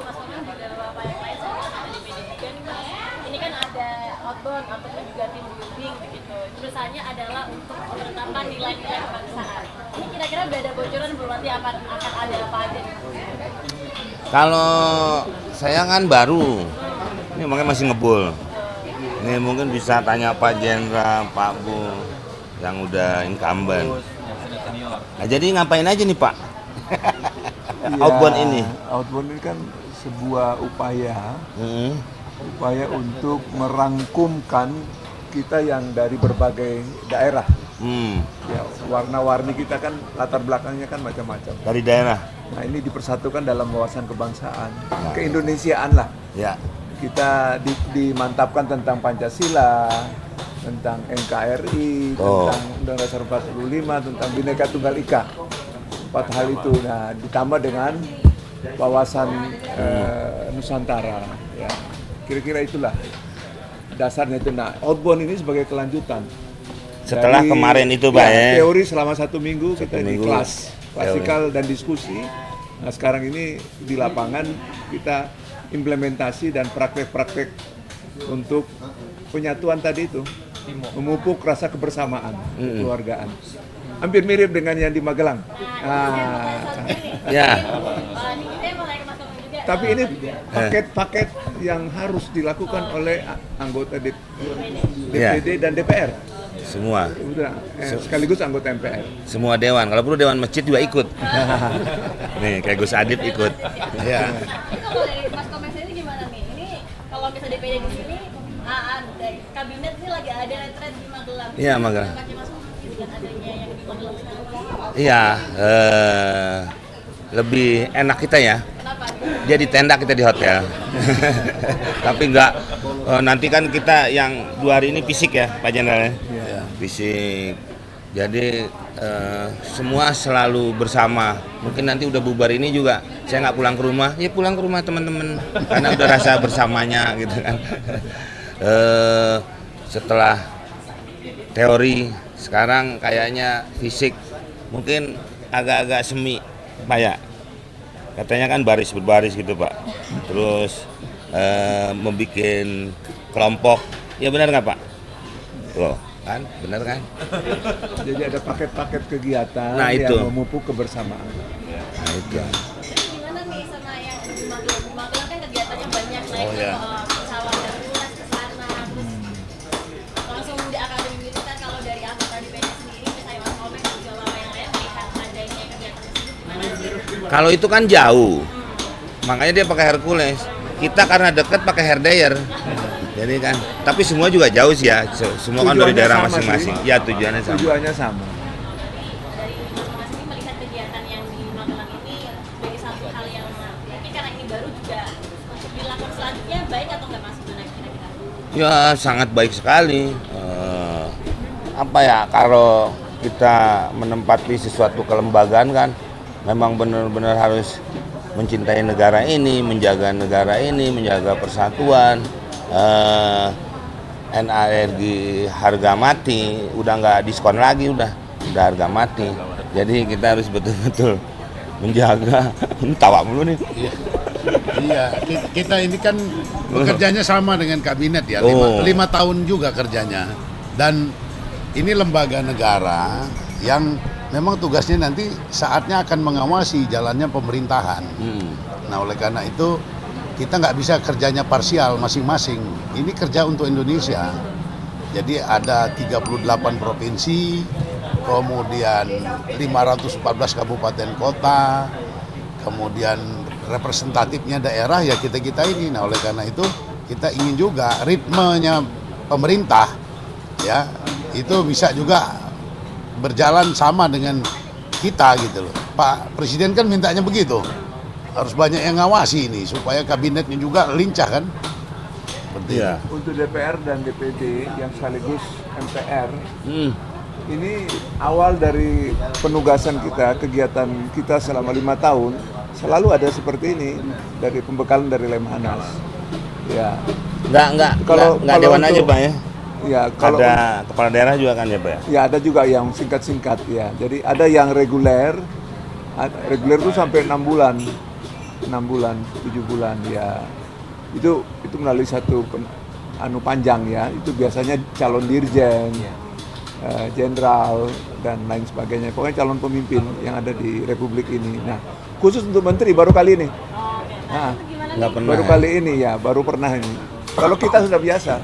Mas Komeng juga beberapa yang lain sama sama DPD juga nih Mas. Ini kan ada outbound ataupun juga team building begitu. Terusannya adalah untuk menetapkan nilai-nilai kebangsaan. Ini kira-kira udah ada bocoran belum nanti akan ada apa aja nih? Kalau saya kan baru, ini makanya masih ngebul. Ini mungkin bisa tanya Pak Jenderal, Pak Bu, yang udah incumbent. Nah, jadi ngapain aja nih Pak? Outbound ini. Outbound ini kan sebuah upaya Mm-mm. untuk merangkumkan kita yang dari berbagai daerah. Ya, warna-warni kita kan latar belakangnya kan macam-macam. Dari daerah. Nah, ini dipersatukan dalam wawasan kebangsaan, keindonesiaan lah. Ya. Kita dimantapkan tentang Pancasila, tentang NKRI, tentang Undang Dasar 45, tentang Bhinneka Tunggal Ika. 4 hal itu. Nah, ditambah dengan wawasan Nusantara. Ya, kira-kira itulah dasarnya itu. Nah, outbound ini sebagai kelanjutan. Setelah Dari, kemarin itu Pak ya. Teori selama 1 minggu kita di minggu. kelas klasikal dan diskusi. Nah, sekarang ini di lapangan kita implementasi dan praktek-praktek untuk penyatuan tadi itu, memupuk rasa kebersamaan, kekeluargaan. Hampir mirip dengan yang di Magelang. Ya. Tapi ini paket-paket yang harus dilakukan oleh anggota DPD dan DPR. Semua. Sekaligus anggota MPR. Semua dewan. Kalau perlu dewan masjid juga ikut. Nih kayak Gus Adib ikut. Ya. Ini kalau dari Mas Komeng sendiri gimana nih? Ini kalau misalnya DPD di sini, dari kabinet ini lagi ada retret di Magelang. Iya, Magelang. Apakah Mas Komeng dengan adanya yang di Magelang sekarang? Iya, lebih enak kita ya. Kenapa? Dia di tenda, kita di hotel. Tapi enggak, nanti kan kita yang 2 hari ini fisik ya Pak Jenderal ya. Fisik. Jadi semua selalu bersama. Mungkin nanti udah bubar ini juga saya nggak pulang ke rumah, ya pulang ke rumah teman-teman karena udah rasa bersamanya gitu kan. Setelah teori sekarang kayaknya fisik mungkin agak-agak semi Pak ya. Katanya kan baris berbaris gitu Pak. Terus membuat kelompok. Ya benar nggak Pak? Loh, kan? Benar kan? Jadi ada paket-paket kegiatan Nah, itu. yang memupuk kebersamaan. Nah itu. Jadi gimana nih sama yang di Magelang? Di Magelang kan kegiatannya banyak, naik iya. pesawat Hercules ke sana, terus langsung di Akademi Militer. Kalau dari anggota DPD sendiri, misalnya Mas Komeng dan juga yang lain melihat adanya kegiatan tersebut gimana sih? Kalau itu kan jauh, makanya dia pakai Hercules. Kita karena dekat pakai Herdayer. Jadi kan, tapi semua juga jauh sih ya. Semua kan dari Tujuannya daerah sama masing-masing. sih. Ya tujuannya sama. Tujuannya sama. Dari Mas Komeng sendiri melihat kegiatan yang di Magelang ini sebagai satu hal yang mungkin karena ini baru juga untuk dilakukan selanjutnya baik atau nggak Mas? Gimana kira-kira? Ya sangat baik sekali. Apa ya, kalau kita menempati sesuatu kelembagaan kan, memang benar-benar harus mencintai negara ini, menjaga persatuan. NARG harga mati, udah nggak diskon lagi, udah harga mati. Jadi kita harus betul-betul menjaga. Tawa mulu nih. Iya, kita ini kan bekerjanya sama dengan kabinet ya, 5 tahun juga kerjanya. Dan ini lembaga negara yang memang tugasnya nanti saatnya akan mengawasi jalannya pemerintahan. Nah oleh karena itu kita nggak bisa kerjanya parsial masing-masing. Ini kerja untuk Indonesia. Jadi ada 38 provinsi, kemudian 514 kabupaten kota, kemudian representatifnya daerah ya kita ini. Nah oleh karena itu kita ingin juga ritmenya pemerintah ya itu bisa juga berjalan sama dengan kita gitu loh. Pak Presiden kan mintanya begitu. Harus banyak yang ngawasi ini supaya kabinetnya juga lincah kan. Iya. Untuk DPR dan DPD yang sekaligus MPR, ini awal dari penugasan kita, kegiatan kita selama 5 tahun, selalu ada seperti ini, dari pembekalan dari Lemhanas. Ya. Nggak Kalau dewan aja untuk- Pak ya. Ya, kalau Ada kepala daerah juga kan ya Pak ya. ya ada juga yang singkat-singkat ya. Jadi ada yang reguler, reguler itu sampai 6 bulan. 6 bulan, 7 bulan ya. Itu melalui satu panjang ya. Itu biasanya calon dirjen, jenderal dan lain sebagainya. Pokoknya calon pemimpin yang ada di Republik ini. Nah, khusus untuk menteri baru kali ini. Nah, Itu gimana nggak nih? pernah. baru kali ini ya, baru pernah ini. Kalau kita sudah biasa.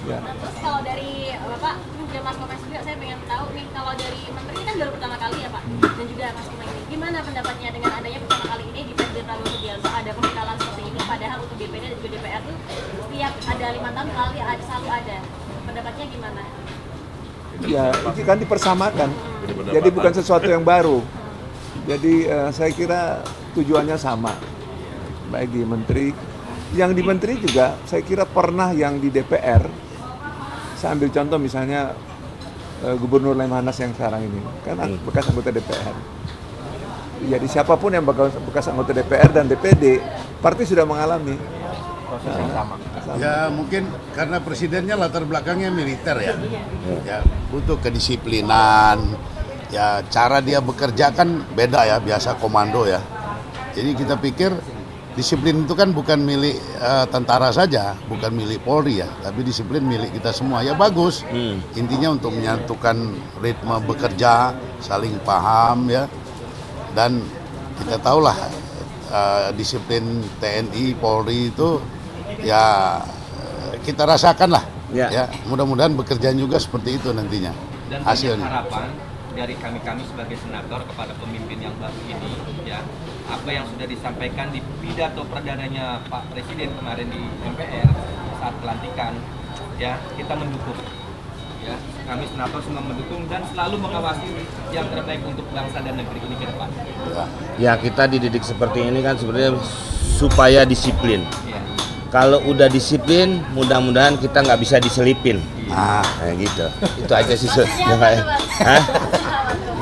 Ya. Nah, terus kalau dari Bapak, juga Mas Komeng juga saya pengen tahu nih, kalau dari menteri ini kan baru pertama kali ya Pak, dan juga Mas Komeng ini, gimana pendapatnya dengan adanya pertama kali ini di Presiden Prabowo Subianto ada pembekalan seperti ini, padahal untuk DPD dan juga DPR tuh setiap ada 5 tahun selalu ada. Pendapatnya gimana? Ya, itu kan dipersamakan. Jadi bukan sesuatu yang baru. Jadi saya kira tujuannya sama. Baik di menteri, yang di menteri juga saya kira pernah yang di DPR. Saya ambil contoh misalnya Gubernur Lemhanas yang sekarang ini, kan bekas anggota DPR. Jadi siapapun yang bekas anggota DPR dan DPD, partai sudah mengalami proses yang sama. Ya mungkin karena presidennya latar belakangnya militer ya. Ya butuh kedisiplinan. Ya cara dia bekerja kan beda ya, biasa komando ya. Jadi kita pikir disiplin itu kan bukan milik tentara saja, bukan milik Polri ya, tapi disiplin milik kita semua. Ya bagus. Intinya untuk menyatukan ritme bekerja, saling paham ya. Dan kita tahulah disiplin TNI, Polri itu ya kita rasakan lah. Ya, mudah-mudahan bekerja juga seperti itu nantinya. Dan hasilnya. harapan dari kami sebagai senator kepada pemimpin yang baru ini, ya apa yang sudah disampaikan di pidato perdananya Pak Presiden kemarin di MPR saat pelantikan, ya kita mendukung. Ya, kami senator semua mendukung dan selalu mengawasi yang terbaik untuk bangsa dan negeri ini ke depan. Ya kita dididik seperti ini kan sebenarnya supaya disiplin. Ya. Kalau udah disiplin, mudah-mudahan kita nggak bisa diselipin. Kayak gitu. Itu aja sih. Ya, Pak, ya. Hah?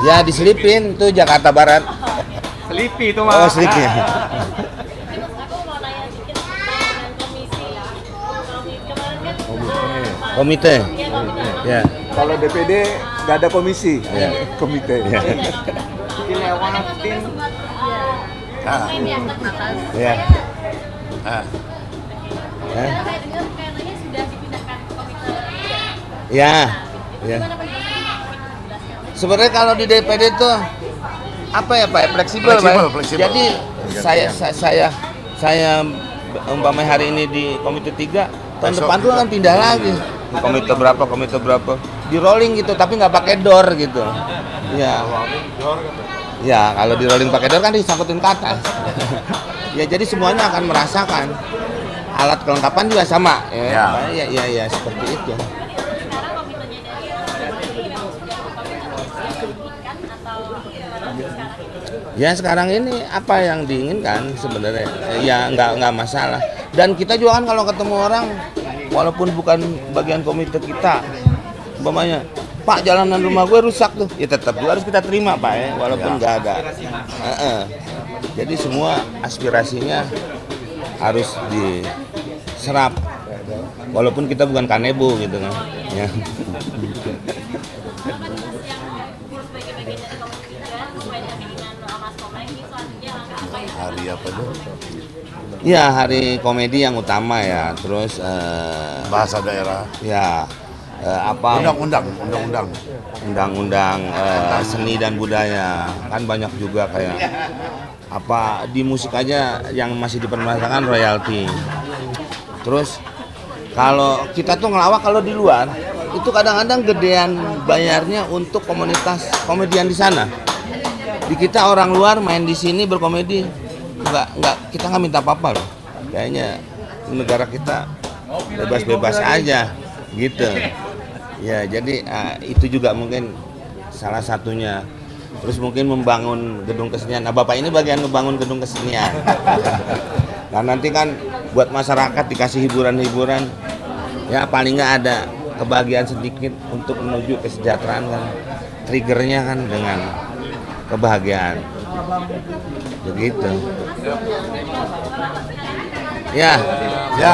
Ya diselipin tuh Jakarta Barat. Selipi itu Oh, selipin. Terus aku mau nanya sedikit dengan komisi ya. Kemarin kan Komite. Iya, komite. Ya. Kalau DPD nggak ada komisi, komite. Ya. Dilewatin. Komplain ya tentang atas. Ya. Ah. Karena saya dengar kayaknya sudah dipindahkan ke komite 3. Ya. Itu Ya. gimana penjelasannya? Jelaskan. Sebenarnya kalau di DPD tuh apa ya Pak? Fleksibel, Pak. Fleksibel. Jadi saya umpamanya hari ini di komite 3, tahun Besok depan tuh juga. akan pindah lagi. Komite berapa. Di rolling gitu, tapi nggak pakai door gitu. Ya. Ya, kalau di rolling pakai door kan disangkutin ke atas. Ya, jadi semuanya akan merasakan. Alat kelengkapan juga sama. Ya, seperti itu. Sekarang komitenya dari ini memang sudah diinginkan atau gimana sekarang ini? Ya sekarang ini apa yang diinginkan sebenarnya ya nggak masalah. Dan kita juga kan kalau ketemu orang walaupun bukan bagian komite kita, umpamanya Pak jalanan rumah gue rusak tuh, ya tetap juga harus kita terima Pak ya, walaupun nggak ada. Jadi semua aspirasinya harus diserap, walaupun kita bukan kanebo gitu kan. Ya. Hari apa tuh? Ya hari komedi yang utama ya, terus Bahasa daerah. ya apa undang-undang seni dan budaya kan banyak juga kayak apa di musik aja yang masih dipermasalahkan royalti. Terus kalau kita tuh ngelawak kalau di luar itu kadang-kadang gedean bayarnya untuk komunitas komedian di sana. Di kita orang luar main di sini berkomedi nggak kita nggak minta apa-apa loh. Kayaknya negara kita bebas-bebas aja gitu. Ya jadi itu juga mungkin salah satunya. Terus mungkin membangun gedung kesenian. Nah Bapak ini bagian ngebangun gedung kesenian. Nah nanti kan buat masyarakat dikasih hiburan-hiburan. Ya paling nggak ada kebahagiaan sedikit untuk menuju kesejahteraan kan. Triggernya kan dengan kebahagiaan. Begitu. Ya. Ya.